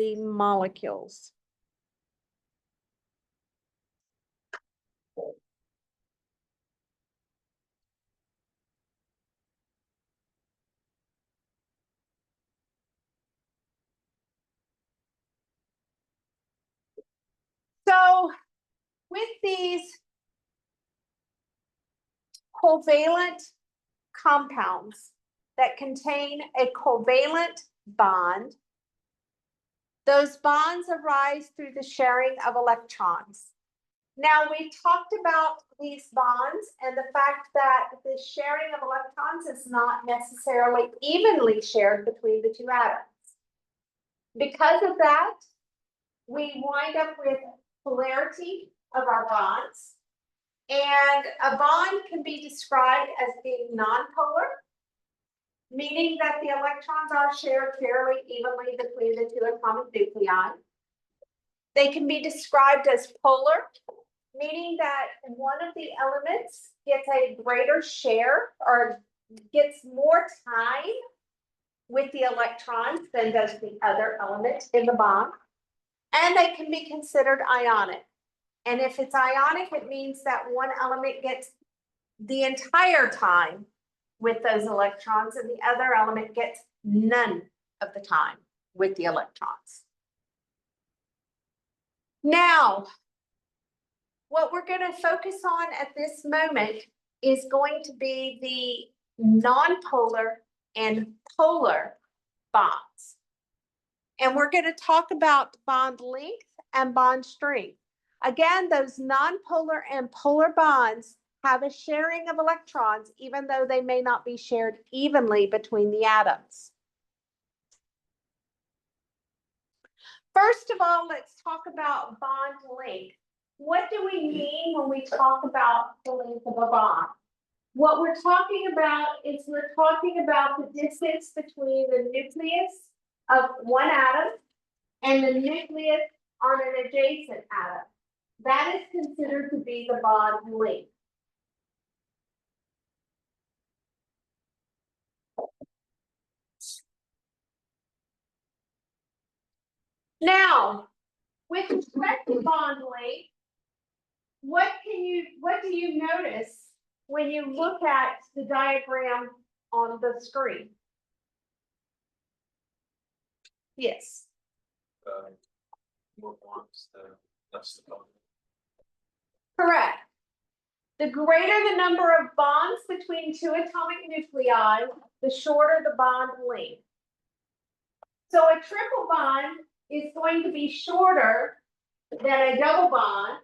the molecules. So with these covalent compounds that contain a covalent bond, those bonds arise through the sharing of electrons. Now, we talked about these bonds and the fact that the sharing of electrons is not necessarily evenly shared between the two atoms. Because of that, we wind up with polarity of our bonds. And a bond can be described as being nonpolar, meaning that the electrons are shared fairly evenly between the two atomic nuclei. They can be described as polar, meaning that one of the elements gets a greater share or gets more time with the electrons than does the other element in the bond. And they can be considered ionic. And if it's ionic, it means that one element gets the entire time with those electrons and the other element gets none of the time with the electrons. Now, what we're going to focus on at this moment is going to be the nonpolar and polar bonds. And we're going to talk about bond length and bond strength. Again, those nonpolar and polar bonds have a sharing of electrons, even though they may not be shared evenly between the atoms. First of all, let's talk about bond length. What do we mean when we talk about the length of a bond? What we're talking about is we're talking about the distance between the nucleus of one atom and the nucleus on an adjacent atom. That is considered to be the bond length. Now, with respect to bond length, what do you notice when you look at the diagram on the screen? Yes. More bonds, less the bond. Correct. The greater the number of bonds between two atomic nuclei, the shorter the bond length. So a triple bond is going to be shorter than a double bond,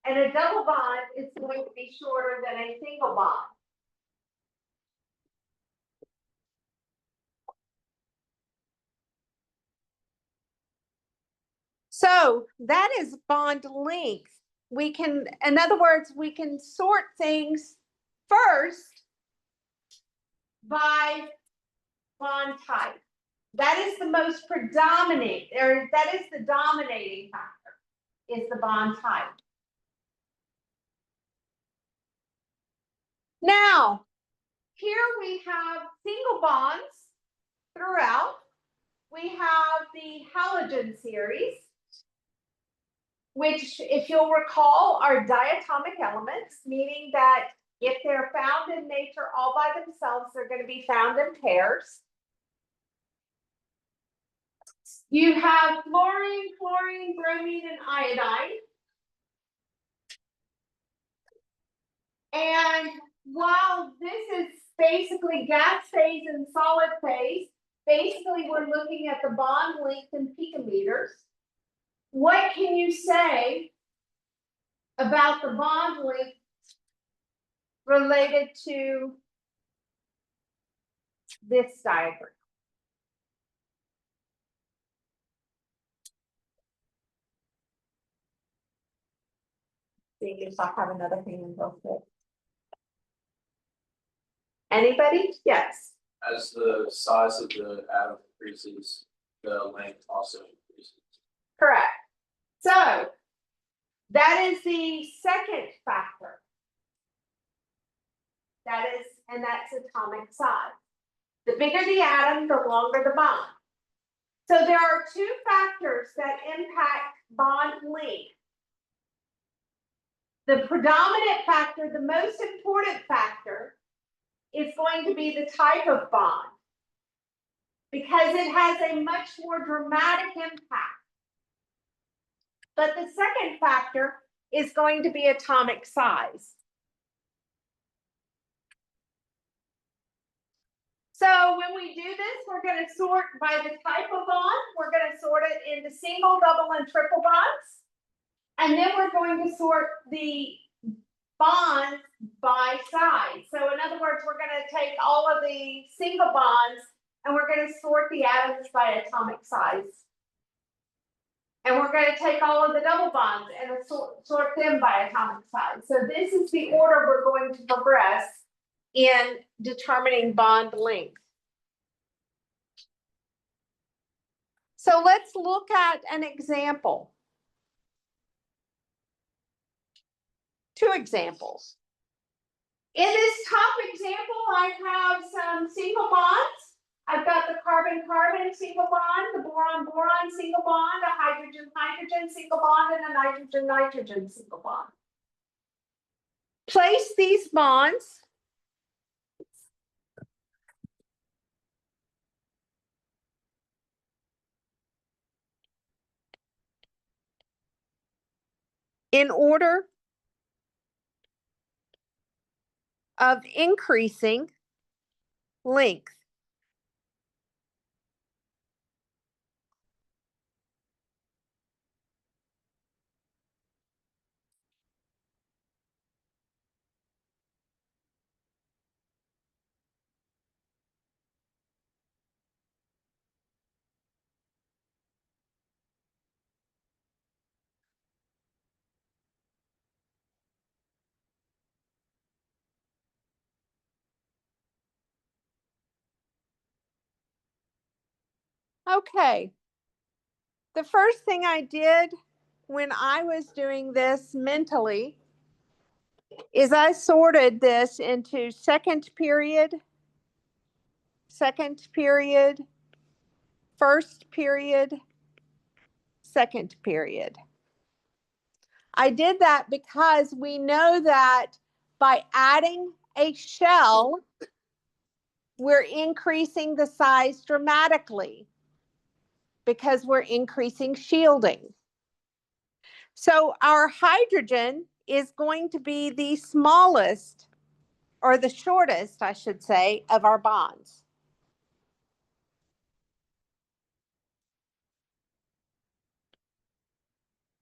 and a double bond is going to be shorter than a single bond. So that is bond length. We can, in other words, we can sort things first by bond type. That is the most predominant, or that is the dominating factor, is the bond type. Now, here we have single bonds throughout. We have the halogen series, which, if you'll recall, are diatomic elements, meaning that if they're found in nature all by themselves, they're going to be found in pairs. You have fluorine, chlorine, bromine, and iodine. And while this is basically gas phase and solid phase, basically we're looking at the bond length in picometers. What can you say about the bond length related to this diagram? See if I have another thing in both of it. Anybody? Yes. As the size of the atom increases, the length also increases. Correct. So that is the second factor. And that's atomic size. The bigger the atom, the longer the bond. So there are two factors that impact bond length. The predominant factor, the most important factor, is going to be the type of bond, because it has a much more dramatic impact. But the second factor is going to be atomic size. So when we do this, we're going to sort by the type of bond. We're going to sort it into single, double, and triple bonds. And then we're going to sort the bonds by size. So in other words, we're going to take all of the single bonds and we're going to sort the atoms by atomic size. And we're going to take all of the double bonds and sort them by atomic size. So this is the order we're going to progress in determining bond length. So let's look at an example. Two examples. In this top example, I have some single bonds. I've got the carbon-carbon single bond, the boron-boron single bond, a hydrogen-hydrogen single bond, and a nitrogen-nitrogen single bond. Place these bonds in order of increasing length. Okay. The first thing I did when I was doing this mentally is I sorted this into second period, first period, second period. I did that because we know that by adding a shell, we're increasing the size dramatically because we're increasing shielding. So our hydrogen is going to be the smallest, or the shortest, I should say, of our bonds.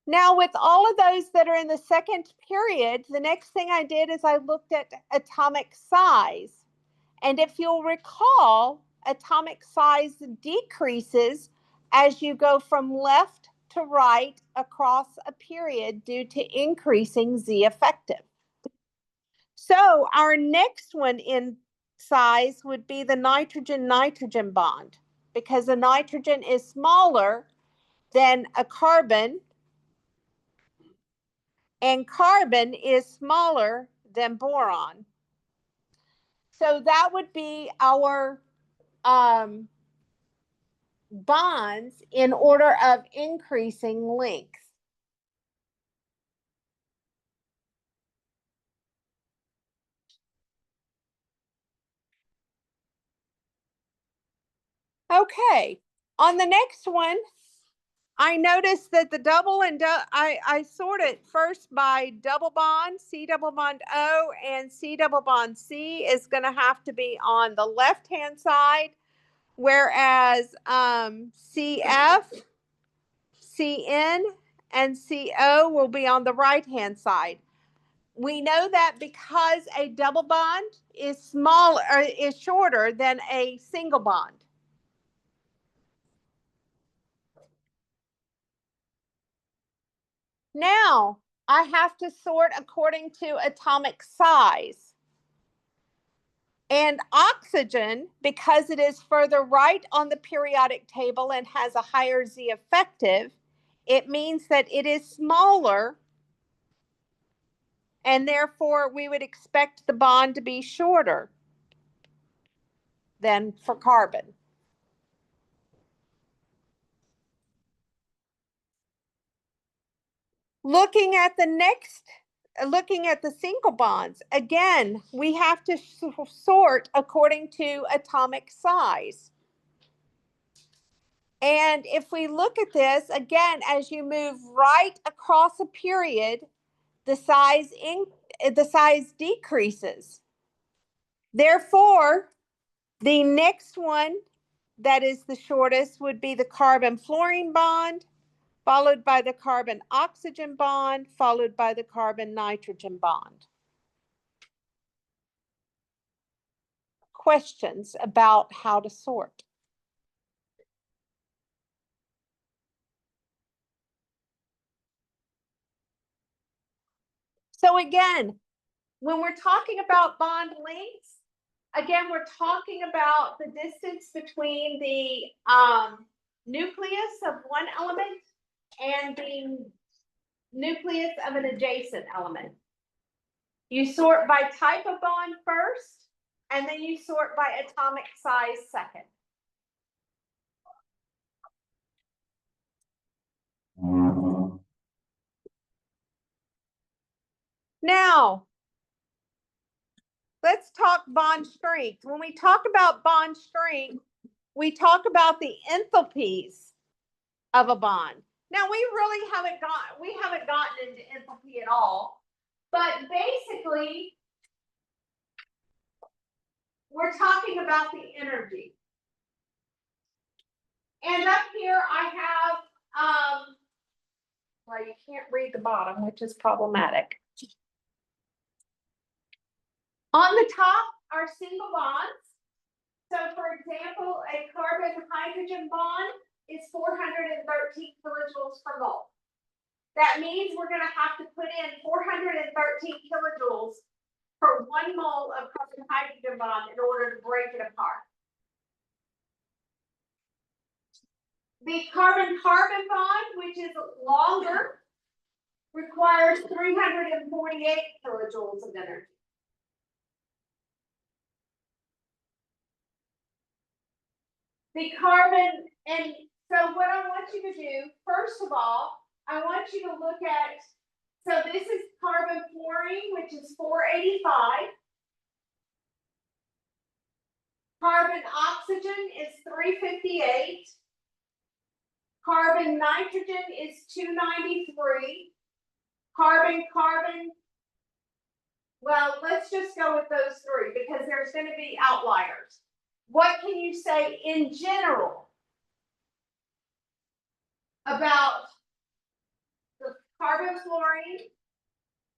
Now, with all of those that are in the second period, the next thing I did is I looked at atomic size. And if you'll recall, atomic size decreases as you go from left to right across a period due to increasing Z effective. So our next one in size would be the nitrogen-nitrogen bond, because a nitrogen is smaller than a carbon, and carbon is smaller than boron. So that would be our bonds in order of increasing length. Okay, on the next one, I noticed that the double and I sort it first by double bond, C double bond O, and C double bond C is going to have to be on the left-hand side, whereas CF, CN, and CO will be on the right-hand side. We know that because a double bond is smaller, or is shorter than a single bond. Now, I have to sort according to atomic size. And oxygen, because it is further right on the periodic table and has a higher Z effective, it means that it is smaller, and therefore we would expect the bond to be shorter than for carbon. Looking at the next, looking at the single bonds, again, we have to sort according to atomic size. And if we look at this, again, as you move right across a period, the size decreases. Therefore, the next one that is the shortest would be the carbon-fluorine bond, followed by the carbon-oxygen bond, followed by the carbon-nitrogen bond. Questions about how to sort? So again, when we're talking about bond lengths, again, we're talking about the distance between the nucleus of one element and the nucleus of an adjacent element. You sort by type of bond first, and then you sort by atomic size second. Now, let's talk bond strength. When we talk about bond strength, we talk about the enthalpies of a bond. Now, we really haven't gotten into enthalpy at all, but basically, we're talking about the energy. And up here I have, well, you can't read the bottom, which is problematic. On the top are single bonds. So for example, a carbon-hydrogen bond is 413 kilojoules per mole. That means we're going to have to put in 413 kilojoules for 1 mole of carbon-hydrogen bond in order to break it apart. The carbon-carbon bond, which is longer, requires 348 kilojoules of energy. The carbon, and so what I want you to do, first of all, I want you to look at, so this is carbon fluorine, which is 485. Carbon oxygen is 358. Carbon nitrogen is 293. Carbon carbon, well, let's just go with those three because there's going to be outliers. What can you say in general about the carbon fluorine,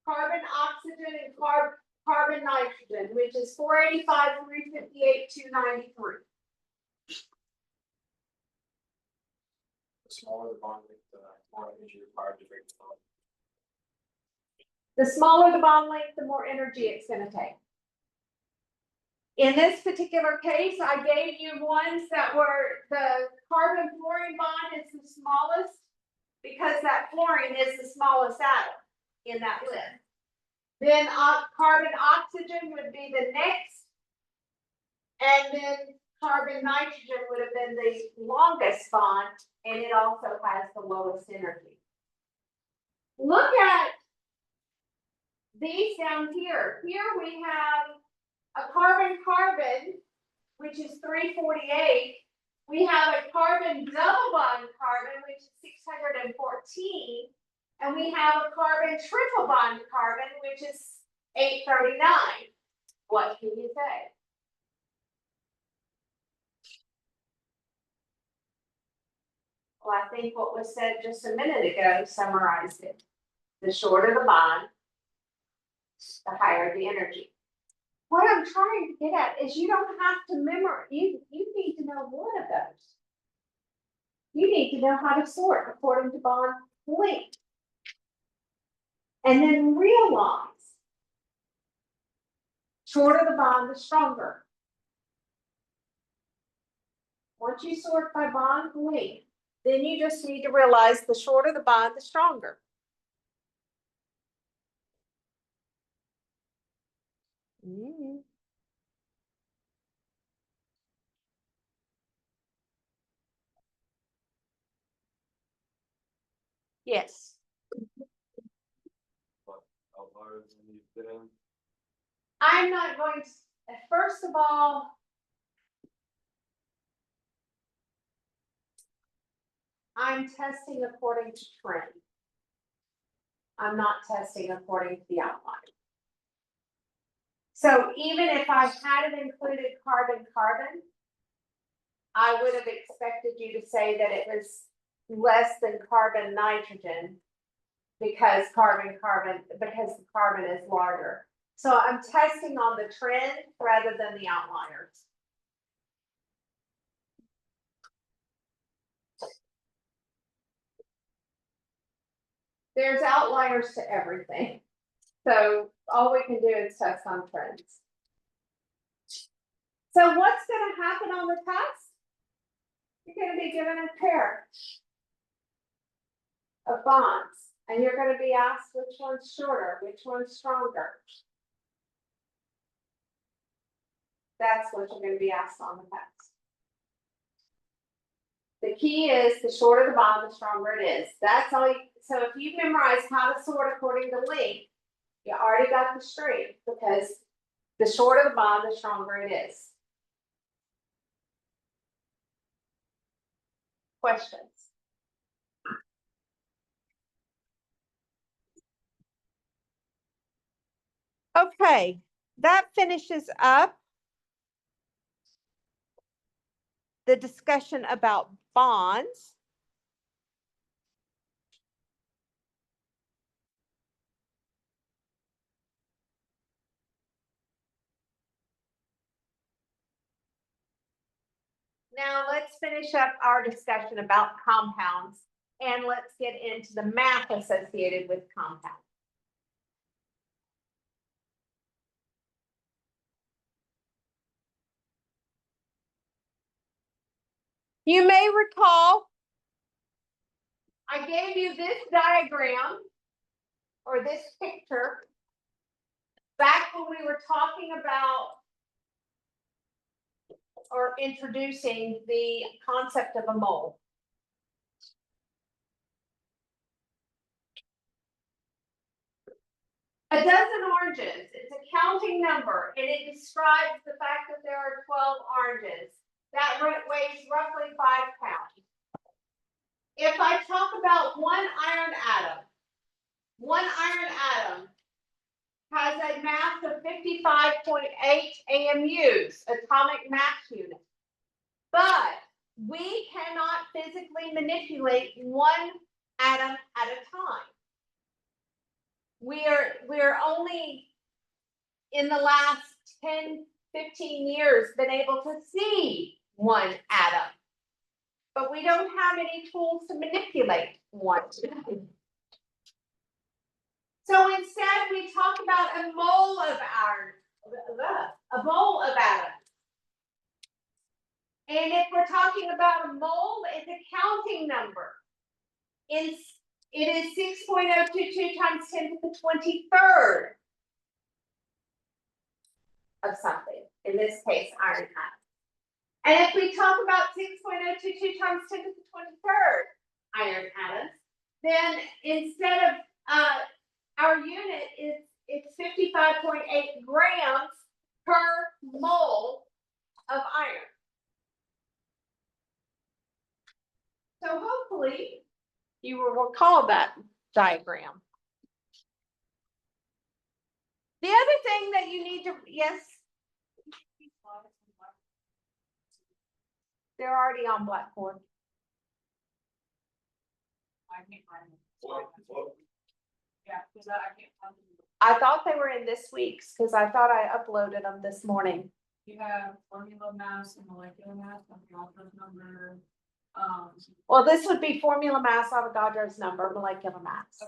carbon oxygen, and carbon nitrogen, which is 485, 358, 293? The smaller the bond length, the more energy required to break the bond. The smaller the bond length, the more energy it's going to take. In this particular case, I gave you ones that were the carbon fluorine bond is the smallest because that fluorine is the smallest atom in that list. Then carbon oxygen would be the next, and then carbon nitrogen would have been the longest bond, and it also has the lowest energy. Look at these down here. Here we have a carbon-carbon, which is 348. We have a carbon double bond carbon, which is 614. And we have a carbon triple bond carbon, which is 839. What can you say? Well, I think what was said just a minute ago summarized it. The shorter the bond, the higher the energy. What I'm trying to get at is you don't have to memorize, you need to know one of those. You need to know how to sort according to bond length. And then realize, shorter the bond, the stronger. Once you sort by bond length, then you just need to realize the shorter the bond, the stronger. Yes. smaller than you fit in? I'm not going to, first of all, I'm testing according to trend. I'm not testing according to the outline. So even if I hadn't included carbon-carbon, I would have expected you to say that it was less than carbon-nitrogen because because the carbon is larger. So I'm testing on the trend rather than the outliers. There's outliers to everything. So all we can do is test on trends. So what's going to happen on the test? You're going to be given a pair of bonds, and you're going to be asked which one's shorter, which one's stronger. That's what you're going to be asked on the test. The key is the shorter the bond, the stronger it is. That's all. So if you memorize how to sort according to length, you already got the strength because the shorter the bond, the stronger it is. Questions? Okay, that finishes up the discussion about bonds. Now let's finish up our discussion about compounds and let's get into the math associated with compounds. You may recall I gave you this diagram or this picture back when we were talking about or introducing the concept of a mole. A dozen oranges, it's a counting number, and it describes the fact that there are 12 oranges. That weighs roughly 5 pounds. If I talk about one iron atom has a mass of 55.8 AMUs, atomic mass unit. But we cannot physically manipulate one atom at a time. We're only in the last 10, 15 years been able to see one atom. But we don't have any tools to manipulate one. So instead, we talk about a mole of atoms. And if we're talking about a mole, it's a counting number. It is 6.022 times 10 to the 23rd of something. In this case, iron atom. And if we talk about 6.022 times 10 to the 23rd iron atoms, then instead of our unit it's 55.8 grams per mole of iron. So hopefully you will recall that diagram. The other thing that you need to, yes? They're already on Blackboard. Yeah, because I can't find them. I thought they were in this week's because I thought I uploaded them this morning. You have formula mass and molecular mass, Avogadro's number. Well, this would be formula mass, Avogadro's number, molecular mass.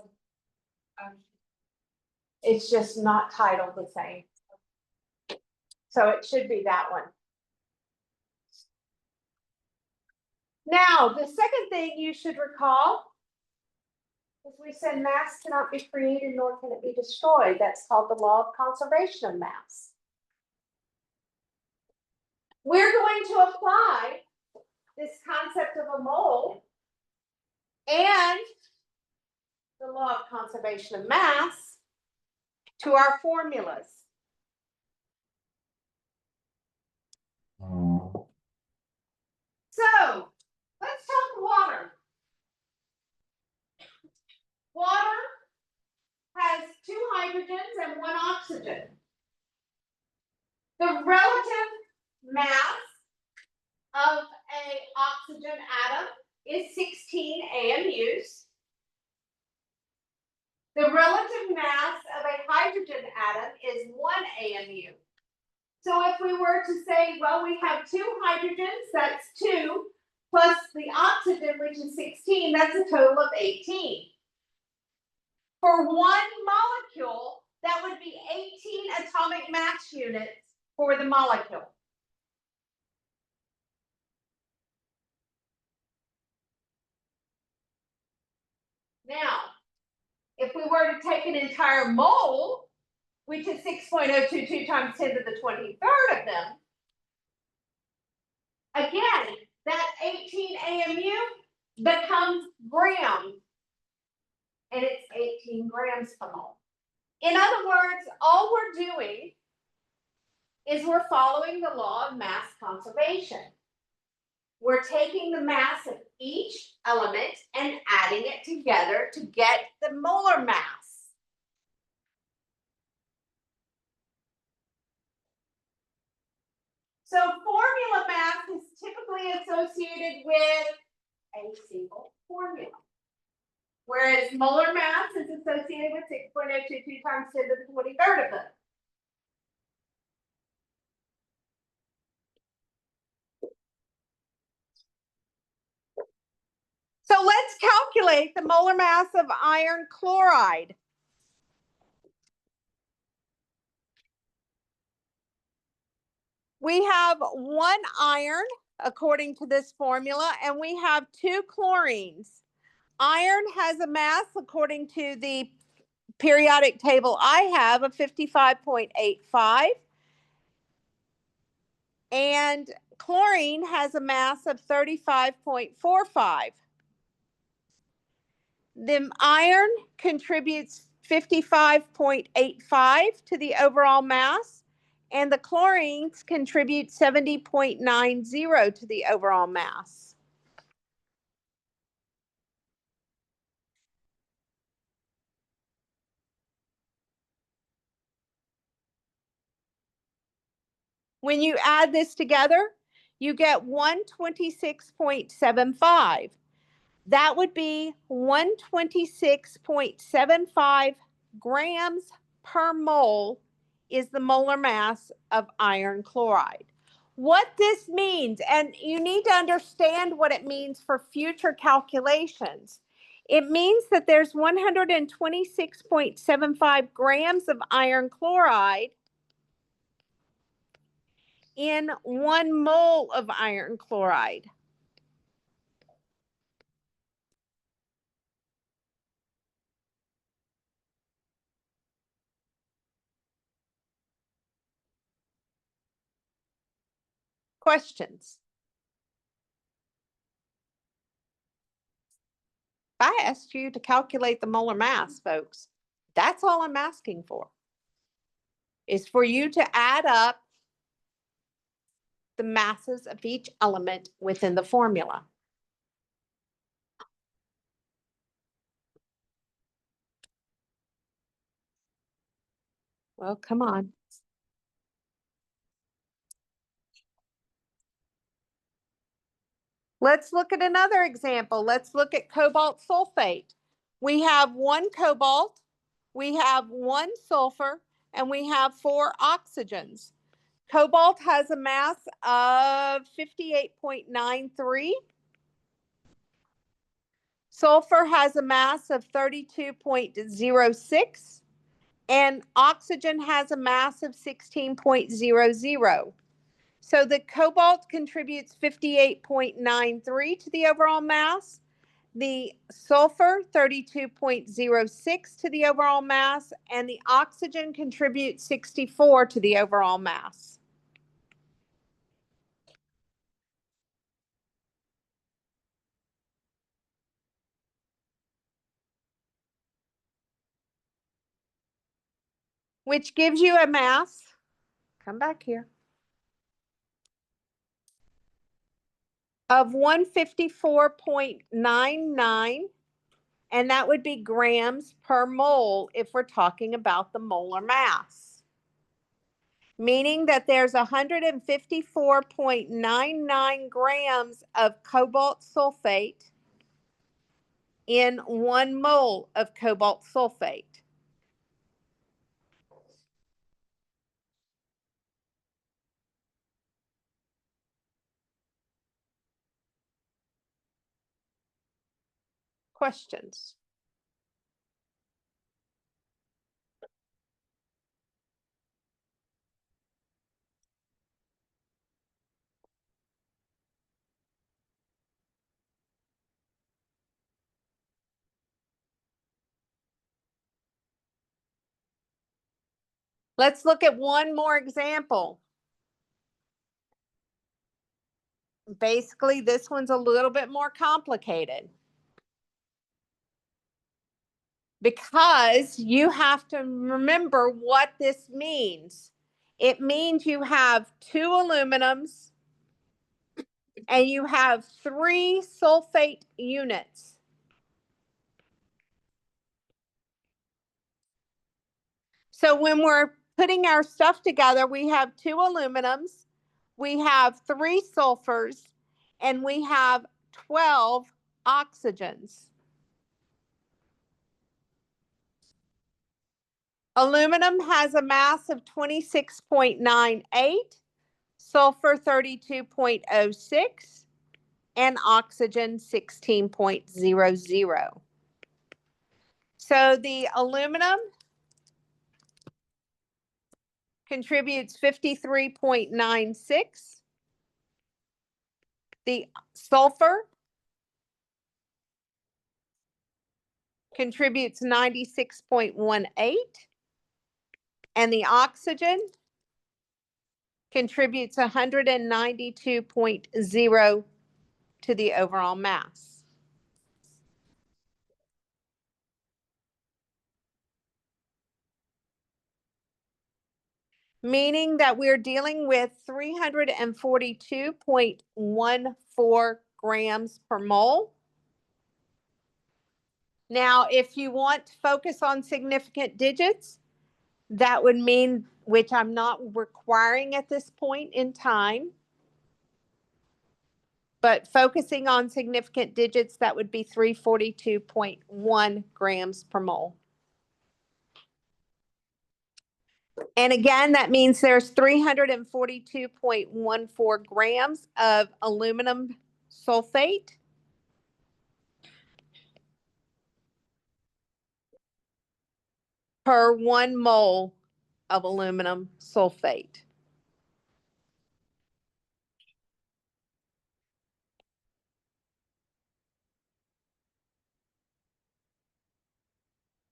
It's just not titled the same. So it should be that one. Now, the second thing you should recall is we said mass cannot be created nor can it be destroyed. That's called the law of conservation of mass. We're going to apply this concept of a mole and the law of conservation of mass to our formulas. So let's talk water. Water has 2 hydrogens and 1 oxygen. The relative mass of an oxygen atom is 16 AMUs. The relative mass of a hydrogen atom is 1 AMU. So if we were to say, well, we have 2 hydrogens, that's 2, plus the oxygen, which is 16, that's a total of 18. For 1 molecule, that would be 18 atomic mass units for the molecule. Now, if we were to take an entire mole, which is 6.022 times 10 to the 23rd of them, again, that 18 AMU becomes grams, and it's 18 grams per mole. In other words, all we're doing is we're following the law of mass conservation. We're taking the mass of each element and adding it together to get the molar mass. So formula mass is typically associated with a single formula, whereas molar mass is associated with 6.022 times 10 to the 23rd of them. So let's calculate the molar mass of iron chloride. We have 1 iron, according to this formula, and we have 2 chlorines. Iron has a mass, according to the periodic table I have, of 55.85. And chlorine has a mass of 35.45. The iron contributes 55.85 to the overall mass, and the chlorines contribute 70.90 to the overall mass. When you add this together, you get 126.75. That would be 126.75 grams per mole is the molar mass of iron chloride. What this means, and you need to understand what it means for future calculations. It means that there's 126.75 grams of iron chloride in 1 mole of iron chloride. Questions? I asked you to calculate the molar mass, folks. That's all I'm asking for, is for you to add up the masses of each element within the formula. Well, come on. Let's look at another example. Let's look at cobalt sulfate. We have 1 cobalt, we have 1 sulfur, and we have 4 oxygens. Cobalt has a mass of 58.93. Sulfur has a mass of 32.06. And oxygen has a mass of 16.00. So the cobalt contributes 58.93 to the overall mass, the sulfur 32.06 to the overall mass, and the oxygen contributes 64 to the overall mass. which gives you a mass, come back here, of 154.99, and that would be grams per mole if we're talking about the molar mass. Meaning that there's 154.99 grams of cobalt sulfate in 1 mole of cobalt sulfate. Questions? Let's look at one more example. Basically, this one's a little bit more complicated, because you have to remember what this means. It means you have 2 aluminums and you have 3 sulfate units. So when we're putting our stuff together, we have 2 aluminums, we have 3 sulfurs, and we have 12 oxygens. Aluminum has a mass of 26.98, sulfur 32.06, and oxygen 16.00. So the aluminum contributes 53.96. The sulfur contributes 96.18. And the oxygen contributes 192.0 to the overall mass. Meaning that we're dealing with 342.14 grams per mole. Now, if you want to focus on significant digits, that would mean, which I'm not requiring at this point in time, but focusing on significant digits, that would be 342.1 grams per mole. And again, that means there's 342.14 grams of aluminum sulfate per 1 mole of aluminum sulfate.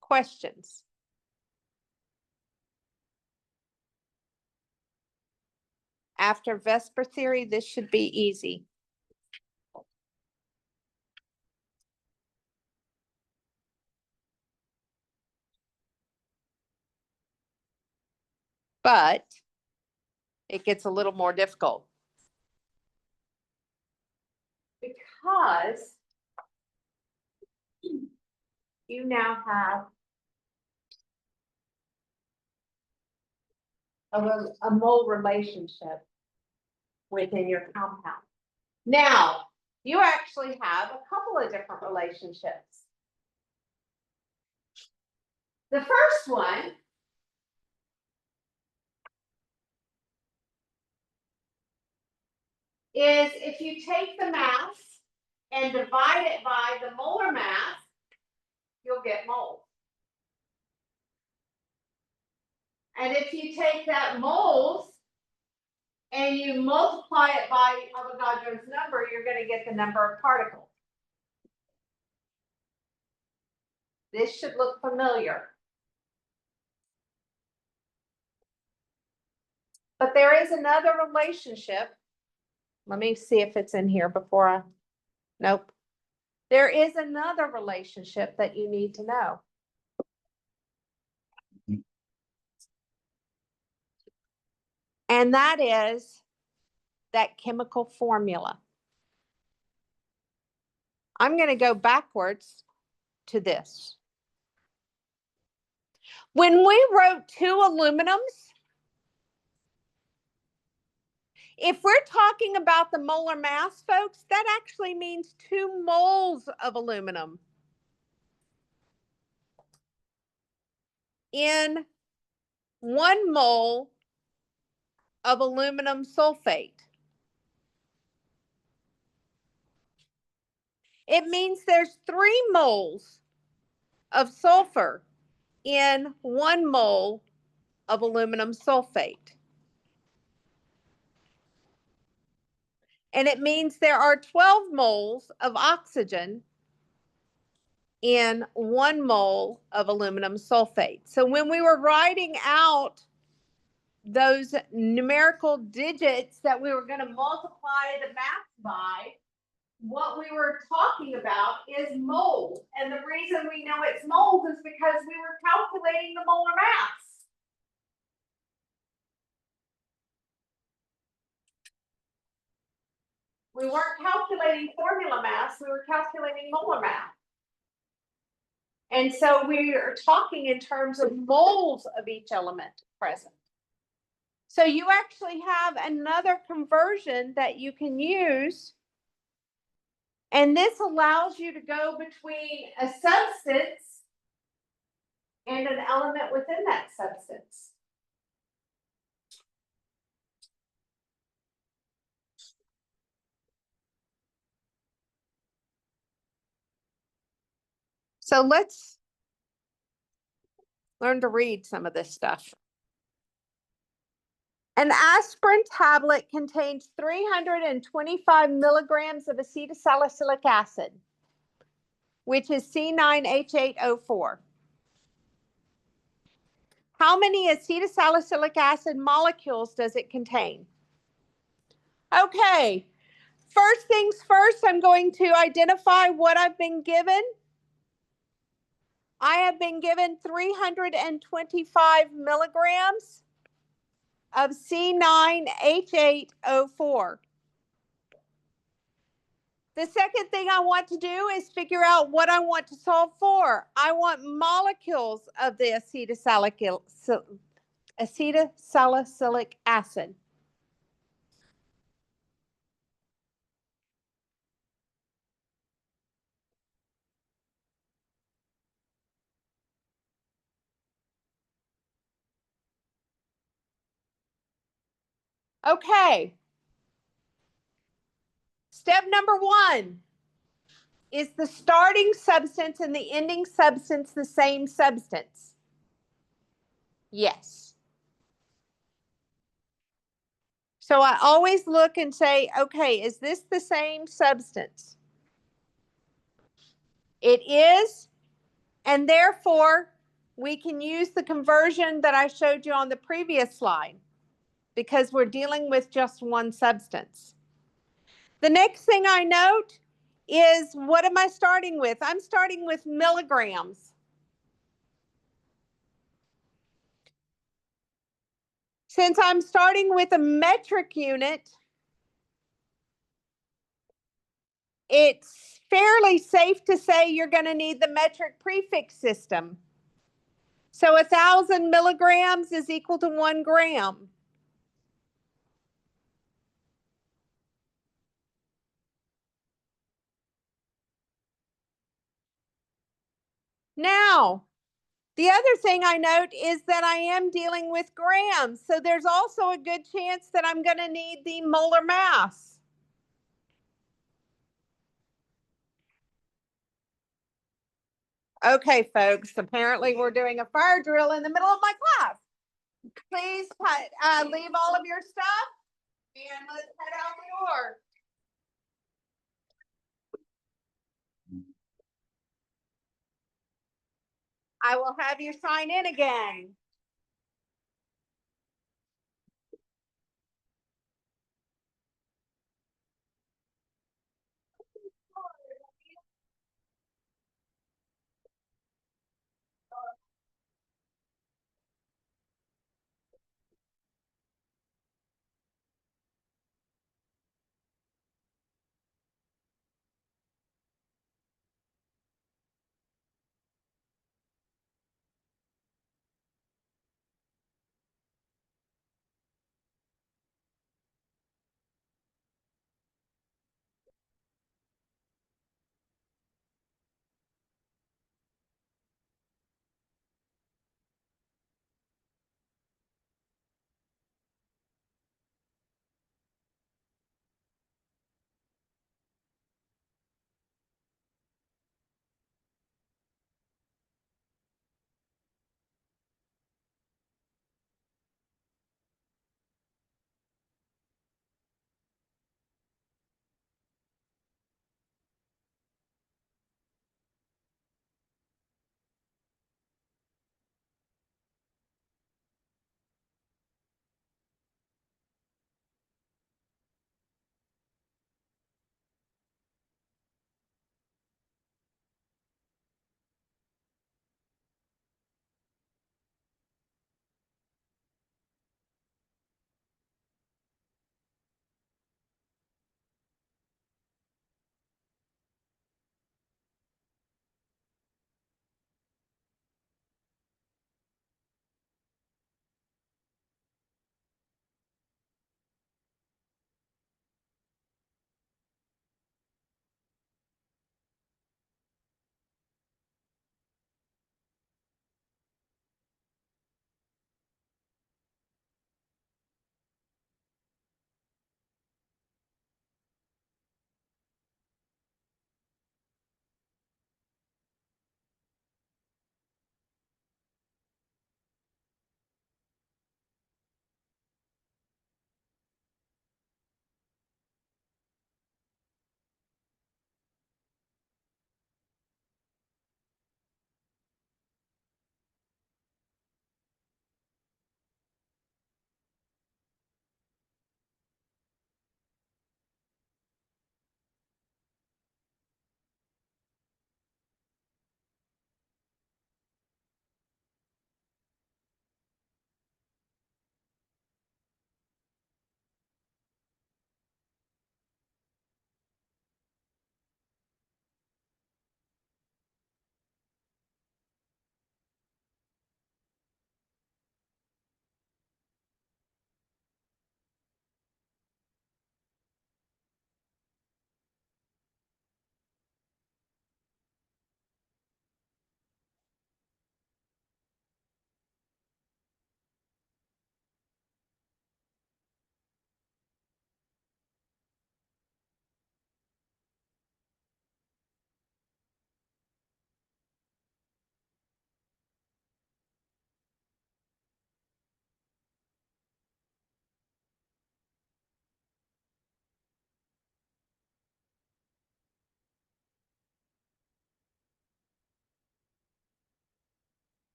Questions? After Vesper theory, this should be easy. But it gets a little more difficult. Because you now have a mole relationship within your compound. Now, you actually have a couple of different relationships. The first one is if you take the mass and divide it by the molar mass, you'll get moles. And if you take that moles and you multiply it by Avogadro's number, you're going to get the number of particles. This should look familiar. But there is another relationship. Let me see if it's in here before I, nope. There is another relationship that you need to know. And that is that chemical formula. I'm going to go backwards to this. When we wrote 2 aluminums, if we're talking about the molar mass, folks, that actually means 2 moles of aluminum in 1 mole of aluminum sulfate. It means there's 3 moles of sulfur in 1 mole of aluminum sulfate. And it means there are 12 moles of oxygen in 1 mole of aluminum sulfate. So when we were writing out those numerical digits that we were going to multiply the mass by, what we were talking about is moles. And the reason we know it's moles is because we were calculating the molar mass. We weren't calculating formula mass, we were calculating molar mass. And so we are talking in terms of moles of each element present. So you actually have another conversion that you can use. And this allows you to go between a substance and an element within that substance. So let's learn to read some of this stuff. An aspirin tablet contains 325 milligrams of acetylsalicylic acid, which is C9H8O4. How many acetylsalicylic acid molecules does it contain? Okay, first things first, I'm going to identify what I've been given. I have been given 325 milligrams of C9H8O4. The second thing I want to do is figure out what I want to solve for. I want molecules of the acetylsalicylic acid. Okay. Step number 1. Is the starting substance and the ending substance the same substance? Yes. So I always look and say, okay, is this the same substance? It is, and therefore we can use the conversion that I showed you on the previous slide because we're dealing with just one substance. The next thing I note is, what am I starting with? I'm starting with milligrams. Since I'm starting with a metric unit, it's fairly safe to say you're going to need the metric prefix system. So 1,000 milligrams is equal to 1 gram. Now, the other thing I note is that I am dealing with grams. So there's also a good chance that I'm going to need the molar mass. Okay, folks, apparently we're doing a fire drill in the middle of my class. Please leave all of your stuff and let's head out the door. I will have you sign in again.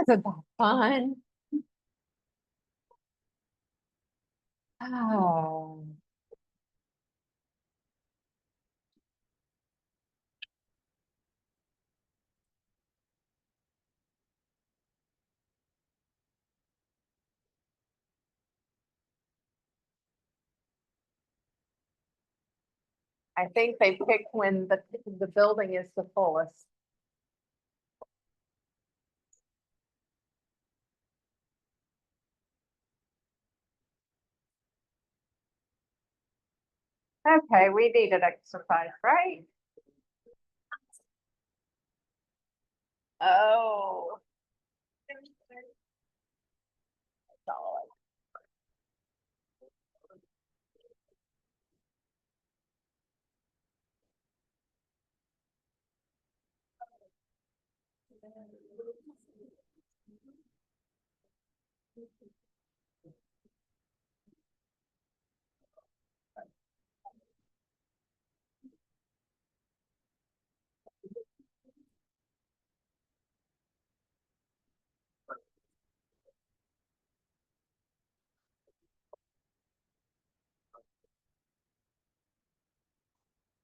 Wasn't that fun? Oh. I think they pick when the building is the fullest. Okay, we need an exercise, right? Oh. Solid.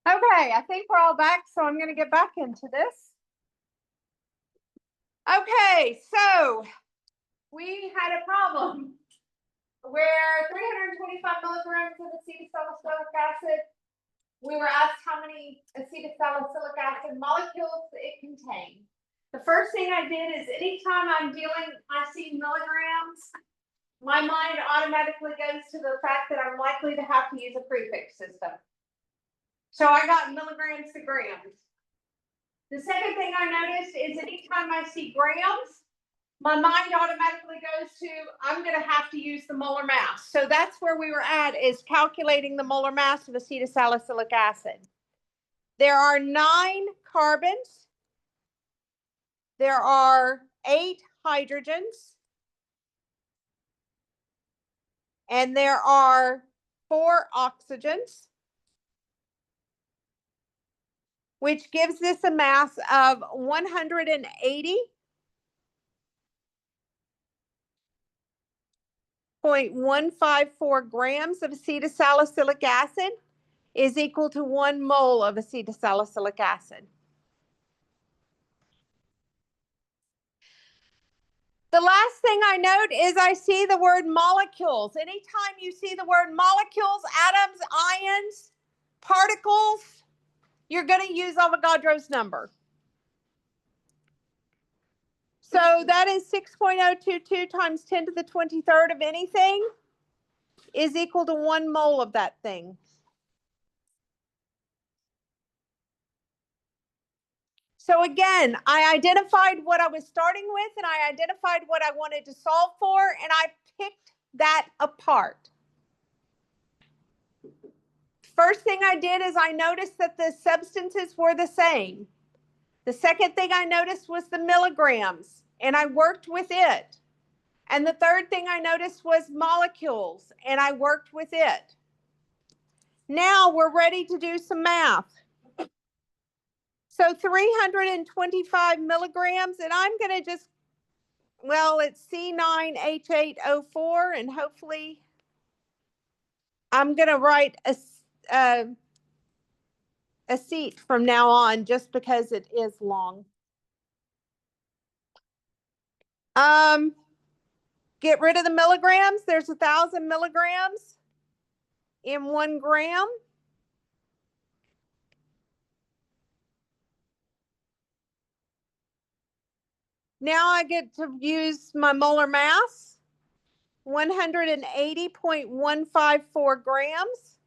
Okay, I think we're all back, so I'm gonna get back into this. Okay, so we had a problem where 325 milligrams of acetylsalicylic acid, we were asked how many acetylsalicylic acid molecules it contained. The first thing I did is anytime I see milligrams, my mind automatically goes to the fact that I'm likely to have to use a prefix system. So I got milligrams to grams. The second thing I noticed is anytime I see grams, my mind automatically goes to, I'm going to have to use the molar mass. So that's where we were at, is calculating the molar mass of acetylsalicylic acid. There are 9 carbons. There are 8 hydrogens. And there are 4 oxygens, which gives this a mass of 180.154 grams of acetylsalicylic acid is equal to 1 mole of acetylsalicylic acid. The last thing I note is I see the word molecules. Anytime you see the word molecules, atoms, ions, particles, you're going to use Avogadro's number. So that is 6.022 times 10 to the 23rd of anything is equal to 1 mole of that thing. So again, I identified what I was starting with and I identified what I wanted to solve for, and I picked that apart. First thing I did is I noticed that the substances were the same. The second thing I noticed was the milligrams, and I worked with it. And the third thing I noticed was molecules, and I worked with it. Now we're ready to do some math. So 325 milligrams, and I'm going to just, well, it's C9H8O4, and hopefully I'm going to write a seat from now on just because it is long. Get rid of the milligrams. There's 1,000 milligrams in 1 gram. Now I get to use my molar mass, 180.154 grams.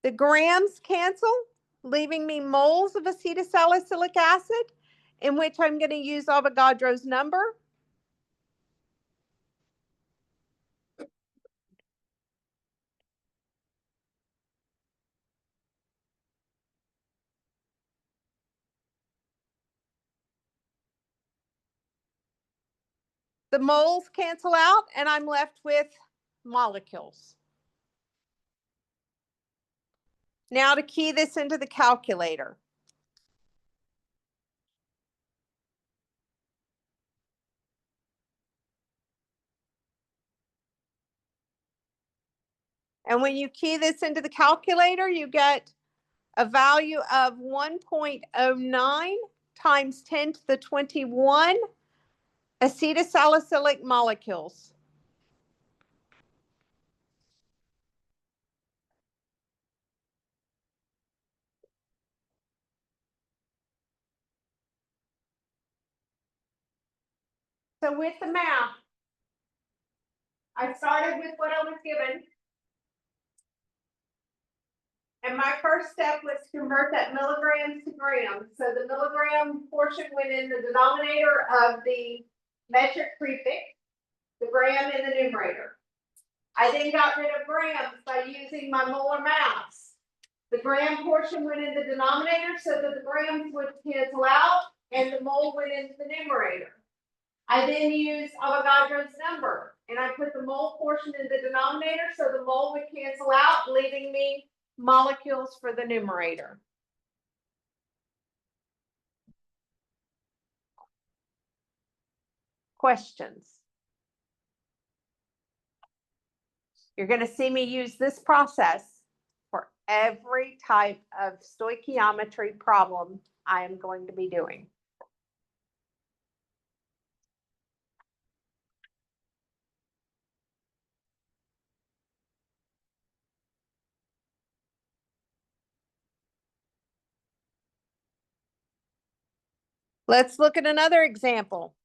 The grams cancel, leaving me moles of acetylsalicylic acid, in which I'm going to use Avogadro's number. The moles cancel out, and I'm left with molecules. Now to key this into the calculator. And when you key this into the calculator, you get a value of 1.09 times 10 to the 21 acetylsalicylic molecules. So with the math, I started with what I was given. And my first step was to convert that milligrams to grams. So the milligram portion went in the denominator of the metric prefix, the gram in the numerator. I then got rid of grams by using my molar mass. The gram portion went in the denominator so that the grams would cancel out and the mole went into the numerator. I then used Avogadro's number and I put the mole portion in the denominator so the mole would cancel out, leaving me molecules for the numerator. Questions? You're going to see me use this process for every type of stoichiometry problem I am going to be doing. Let's look at another example.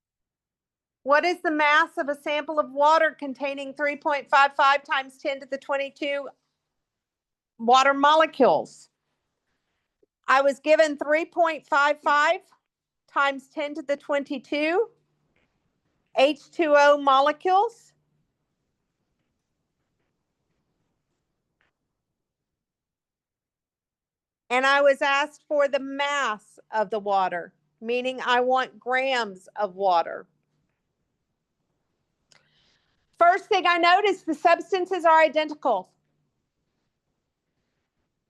What is the mass of a sample of water containing 3.55 times 10 to the 22 water molecules? I was given 3.55 times 10 to the 22 H2O molecules. And I was asked for the mass of the water, meaning I want grams of water. First thing I noticed, the substances are identical.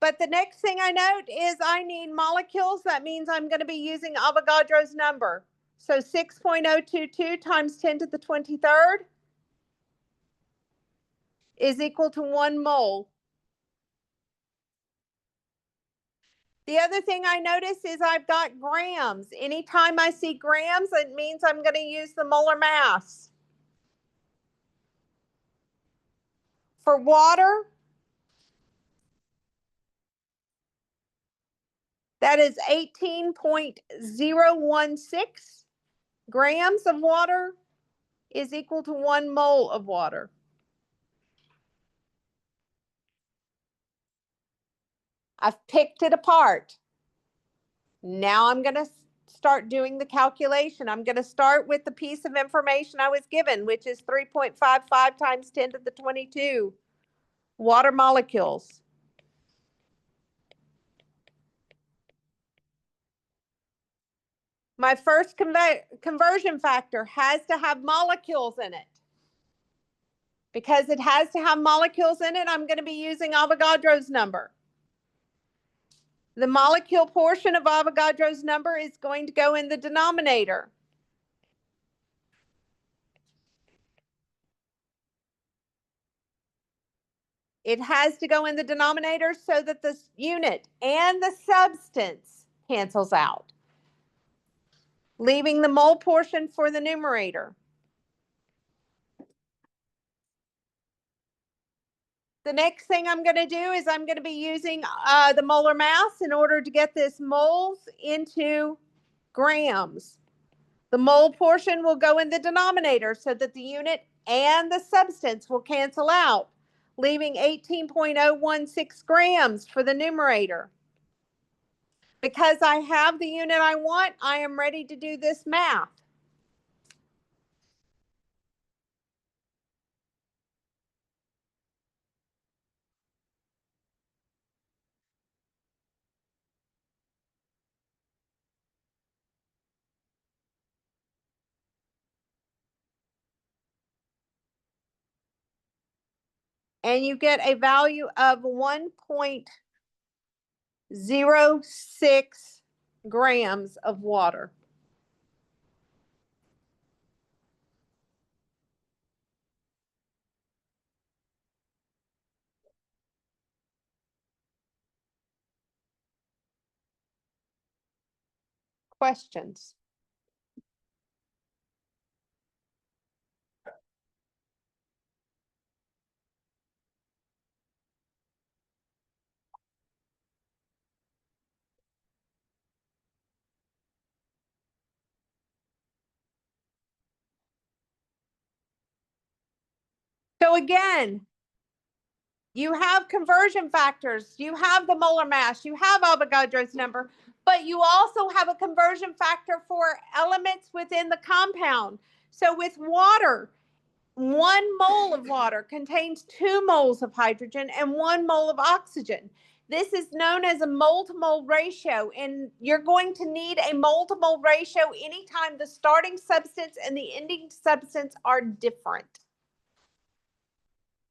But the next thing I note is I need molecules. That means I'm going to be using Avogadro's number. So 6.022 times 10 to the 23rd is equal to 1 mole. The other thing I notice is I've got grams. Anytime I see grams, it means I'm going to use the molar mass. For water, that is 18.016 grams of water is equal to 1 mole of water. I've picked it apart. Now I'm going to start doing the calculation. I'm going to start with the piece of information I was given, which is 3.55 times 10 to the 22 water molecules. My first conversion factor has to have molecules in it. Because it has to have molecules in it, I'm going to be using Avogadro's number. The molecule portion of Avogadro's number is going to go in the denominator. It has to go in the denominator so that the unit and the substance cancels out, leaving the mole portion for the numerator. The next thing I'm going to do is I'm going to be using the molar mass in order to get this moles into grams. The mole portion will go in the denominator so that the unit and the substance will cancel out, leaving 18.016 grams for the numerator. Because I have the unit I want, I am ready to do this math. And you get a value of 1.09 0.06 grams of water. Questions? So again, you have conversion factors, you have the molar mass, you have Avogadro's number, but you also have a conversion factor for elements within the compound. So with water, 1 mole of water contains 2 moles of hydrogen and 1 mole of oxygen. This is known as a mole to mole ratio, and you're going to need a mole to mole ratio anytime the starting substance and the ending substance are different.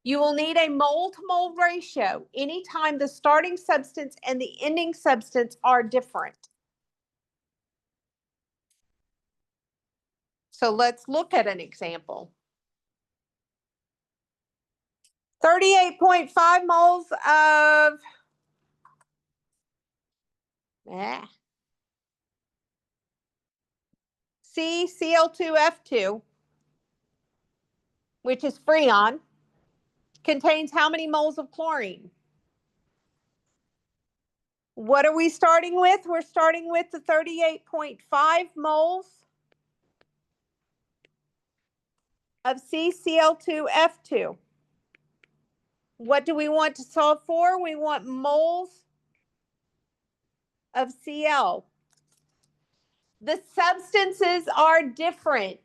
You will need a mole to mole ratio anytime the starting substance and the ending substance are different. So let's look at an example. 38.5 moles of CCl2F2, which is freon, contains how many moles of chlorine? What are we starting with? We're starting with the 38.5 moles of CCl2F2. What do we want to solve for? We want moles of Cl. The substances are different.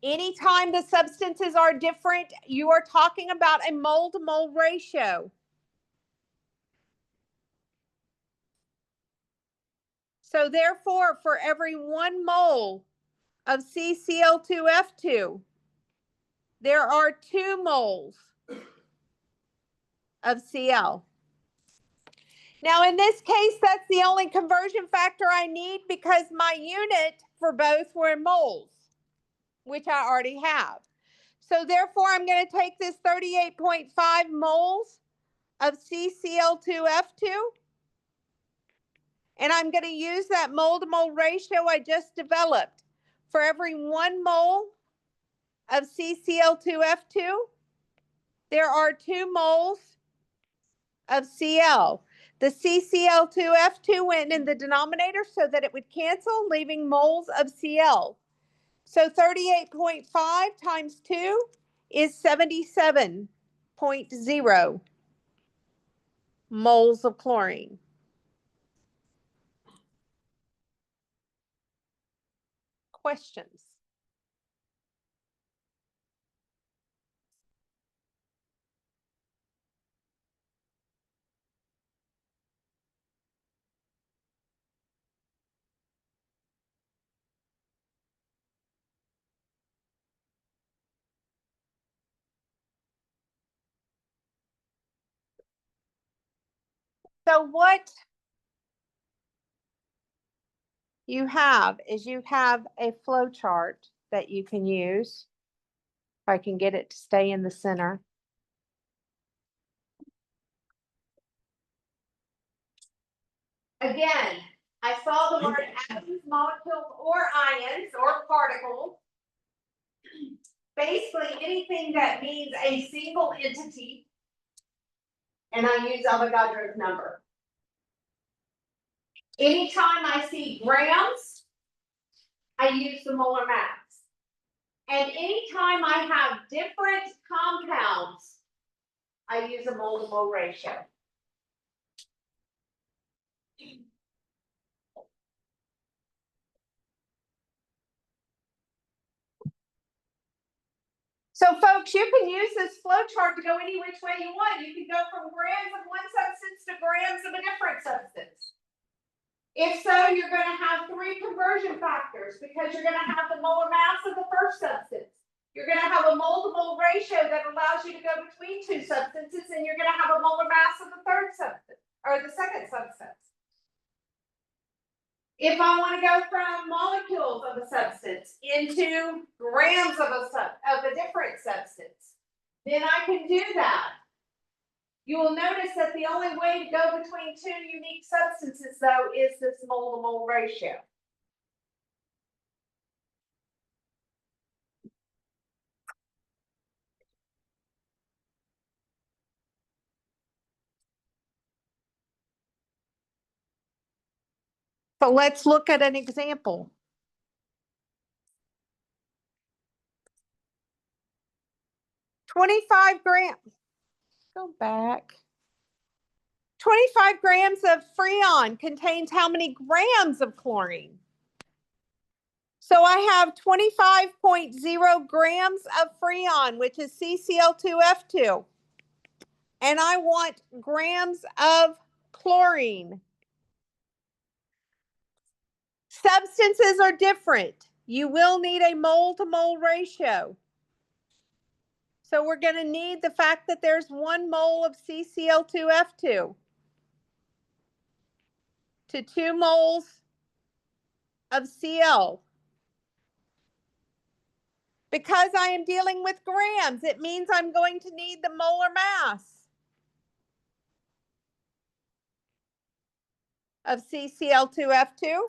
Anytime the substances are different, you are talking about a mole to mole ratio. So therefore, for every 1 mole of CCl2F2, there are 2 moles of Cl. Now, in this case, that's the only conversion factor I need because my unit for both were in moles, which I already have. So therefore, I'm going to take this 38.5 moles of CCl2F2, and I'm going to use that mole to mole ratio I just developed. For every 1 mole of CCl2F2, there are 2 moles of Cl. The CCl2F2 went in the denominator so that it would cancel, leaving moles of Cl. So 38.5 times 2 is 77.0 moles of chlorine. Questions? So what you have is you have a flow chart that you can use. If I can get it to stay in the center. Again, I saw the word atoms, molecules, or ions, or particles. Basically anything that means a single entity, and I use Avogadro's number. Anytime I see grams, I use the molar mass. And anytime I have different compounds, I use a mole to mole ratio. So folks, you can use this flow chart to go any which way you want. You can go from grams of one substance to grams of a different substance. If so, you're going to have 3 conversion factors because you're going to have the molar mass of the first substance. You're going to have a mole to mole ratio that allows you to go between 2 substances, and you're going to have a molar mass of the third substance or the second substance. If I want to go from molecules of a substance into grams of a different substance, then I can do that. You will notice that the only way to go between two unique substances, though, is this mole-to-mole ratio. So let's look at an example. Go back. 25 grams of Freon contains how many grams of chlorine? So I have 25.0 grams of Freon, which is CCl2F2. And I want grams of chlorine. Substances are different. You will need a mole-to-mole ratio. So we're going to need the fact that there's 1 mole of CCl2F2 to 2 moles of Cl. Because I am dealing with grams, it means I'm going to need the molar mass of CCl2F2.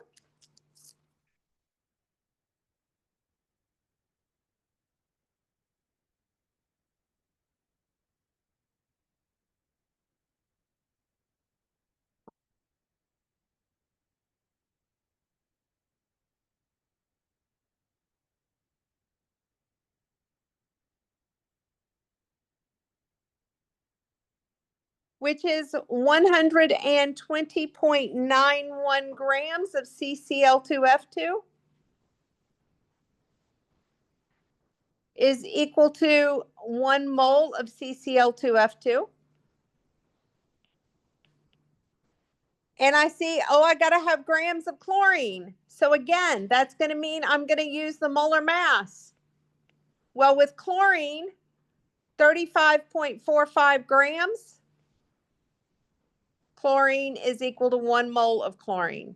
Which is 120.91 grams of CCl2F2 is equal to 1 mole of CCl2F2. And I see, oh, I got to have grams of chlorine. So again, that's going to mean I'm going to use the molar mass. Well, with chlorine, 35.45 grams. Chlorine is equal to 1 mole of chlorine.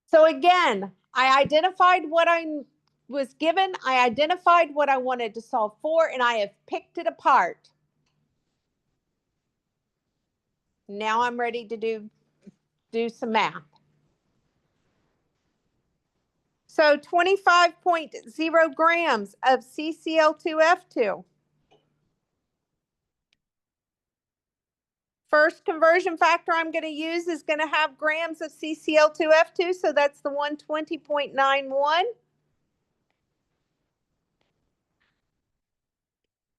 So again, I identified what I was given, I identified what I wanted to solve for, and I have picked it apart. Now I'm ready to do some math. So 25.0 grams of CCl2F2. First conversion factor I'm going to use is going to have grams of CCl2F2, so that's the 120.91.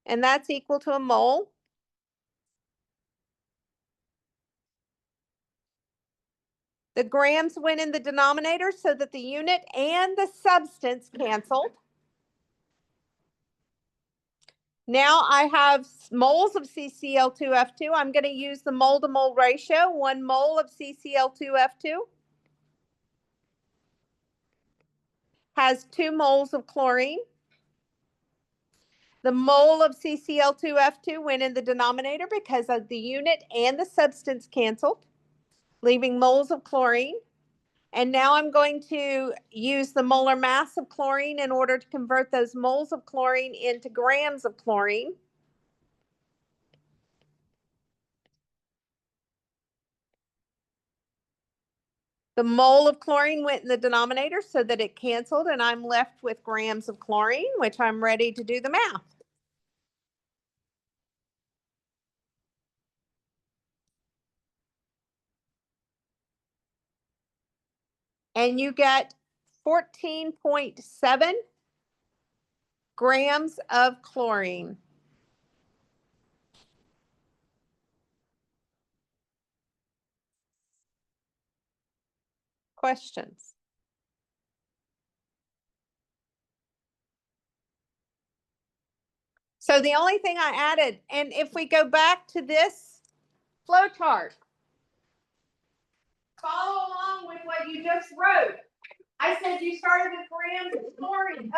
And that's equal to a mole. The grams went in the denominator so that the unit and the substance canceled. Now I have moles of CCl2F2. I'm going to use the mole-to-mole ratio. 1 mole of CCl2F2 has 2 moles of chlorine. The mole of CCl2F2 went in the denominator because of the unit and the substance canceled, leaving moles of chlorine. And now I'm going to use the molar mass of chlorine in order to convert those moles of chlorine into grams of chlorine. The mole of chlorine went in the denominator so that it canceled, and I'm left with grams of chlorine, which I'm ready to do the math. And you get 14.7 grams of chlorine. Questions? So the only thing I added, and if we go back to this flow chart, follow along with what you just wrote. I said you started with grams of chlorine, of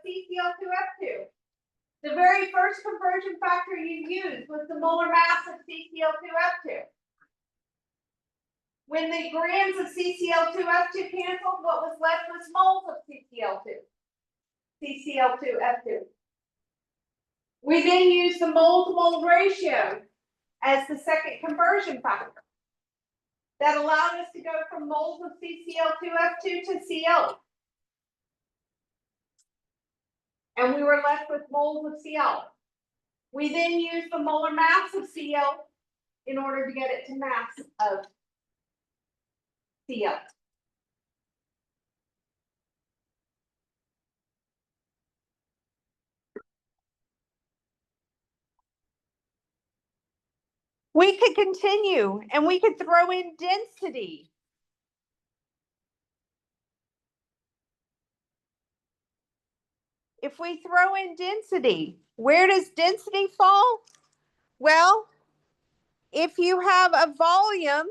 CCl2F2. The very first conversion factor you used was the molar mass of CCl2F2. When the grams of CCl2F2 canceled, what was left was moles of CCl2F2. We then used the mole to mole ratio as the second conversion factor. That allowed us to go from moles of CCl2F2 to Cl. And we were left with moles of Cl. We then used the molar mass of Cl in order to get it to mass of Cl. We could continue and we could throw in density. If we throw in density, where does density fall? Well, if you have a volume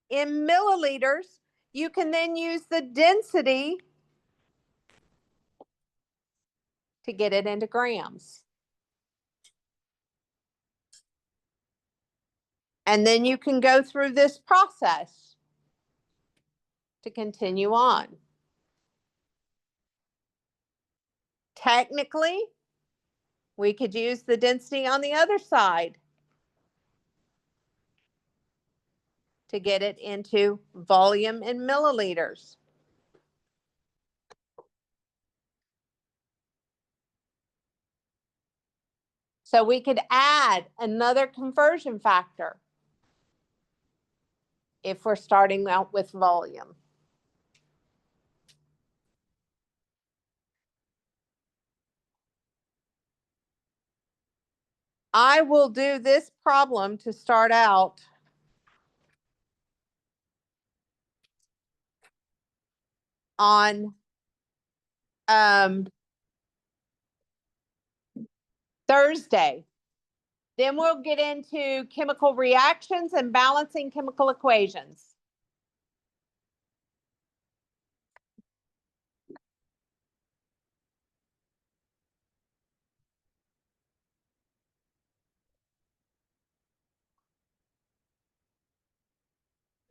in milliliters, you can then use the density to get it into grams. And then you can go through this process to continue on. Technically, we could use the density on the other side to get it into volume in milliliters. So we could add another conversion factor if we're starting out with volume. I will do this problem to start out on Thursday. Then we'll get into chemical reactions and balancing chemical equations.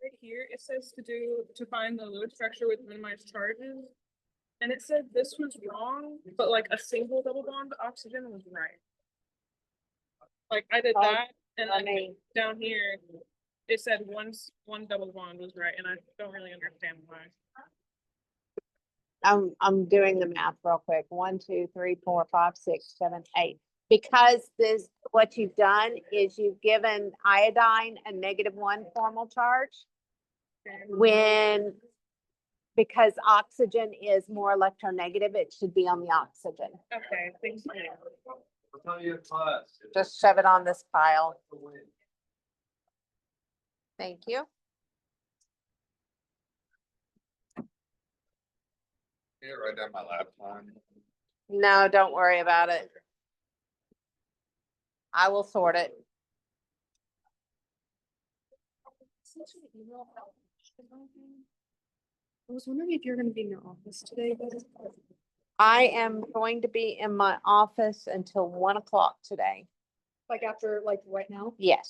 Right here, it says to find the load structure with minimized charges. And it said this was wrong, but like a single double bond oxygen was right. Like I did that, and then down here, it said one double bond was right, and I don't really understand why. I'm doing the math real quick. 1, 2, 3, 4, 5, 6, 7, 8. Because this, what you've done is you've given iodine a -1 formal charge. Because oxygen is more electronegative, it should be on the oxygen. Okay, thank you. Just shove it on this pile. Thank you. Yeah, write down my lap time. No, don't worry about it. I will sort it. I was wondering if you're gonna be in your office today. I am going to be in my office until 1 o'clock today. Like after, like right now? Yes.